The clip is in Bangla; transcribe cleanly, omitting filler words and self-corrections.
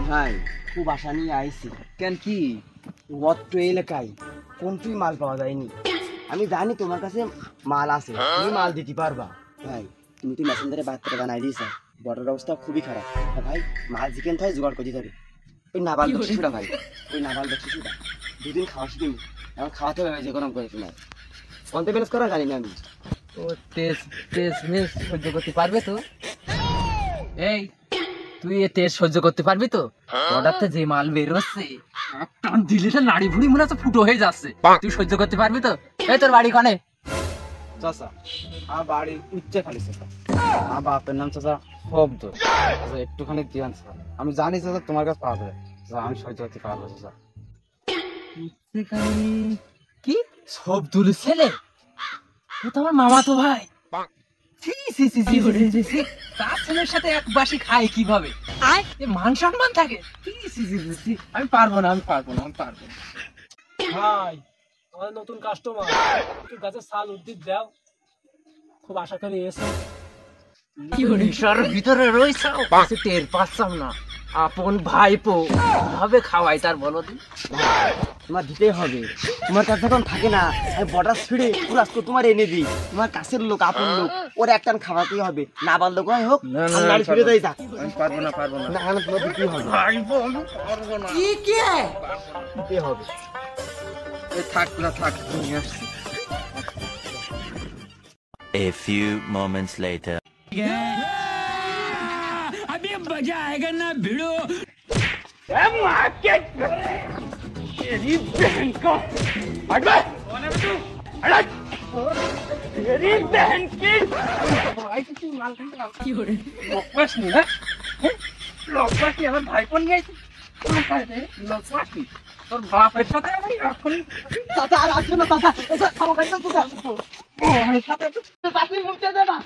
ভাই খুব আশা নিয়ে আইছি। কেন কি অত্র এলাকায় কোনটি মাল পাওয়া যায়নি। আমি জানি তোমার কাছে মাল আছে, তুমি মাল দিতে পারবা। ভাই তুমি তো মেসেঞ্জারে বার্তা বানাই দিয়েছ, বর্ডার অবস্থা খুবই খারাপ। ভাই মাল চিকেন থাকে জোগাড় করে দিতে হবে। ওই নাবাল শিশুরা ভাই, ওই নাবাল শিশুরা দুদিন খাওয়া শিখি, এখন খাওয়াতে হবে যে গরম করে তোমার কন্টে ম্যানেজ করা জানি না আমি। ও তেজ তেজ মেজ সহ্য করতে পারবে তো? এই তুই এ তেজ সহ্য করতে পারবি তো? অর্ডারতে যে মাল বের হচ্ছে টান দিলে তো নাড়ি ভুড়ি মনে হচ্ছে ফুটো হয়ে যাচ্ছে। তুই সহ্য করতে পারবি তো? এই তোর বাড়ি কানে চাচা আমার বাড়ি উচ্চে খালি চাচা, আমার বাপের নাম চাচা শব্দ। একটুখানি দিয়ান চাচা, আমি জানি চাচা তোমার কাছে পাওয়া যাবে, আমি সহ্য করতে পারবো চাচা। কি শব্দুল ছেলে? ও তো আমার মামা তো ভাই। তার ছেলের সাথে এক বাসি খায় কিভাবে? মান সম্মান থাকে? আমি পারবো না, আমি পারবো না, আমি পারবো না। ভাই আমার নতুন কাস্টমার, একটু গাছের ছাল উদ্ভিদ দাও, খুব আশা করি এসে। নেশার ভিতরে রয়েছে টের পাচ্ছাম না। আপন ভাইপো ভাবে খাওয়াই তার বলো দিন। তোমার দিতেই হবে, তোমার কাছে এখন থাকে না। আমি বর্ডার ছিঁড়ে পুরো আজকে তোমার এনে দিই, তোমার কাছের লোক আপন লোক, ওর একটা খাওয়াতেই হবে। না বাল লোক হোক নাড়ি ফিরে যাই যাক। পারবো না, পারবো না, না তোমার দিতেই হবে, দিতেই হবে। থাক না, থাক নিয়ে আসছি। A few moments later. अभी मजा आएगा ना भिड़ो। तेरी बहन को तेरी बहन की लोकवासनी ना, लोकवासनी আমার ভাইপন গেছে লোকবাসনি তোর বাপের সাথে আমি এখন দাদা আর আসবে না। দাদা খাওয়া খাইতে তো সাথে মুখতে দে না।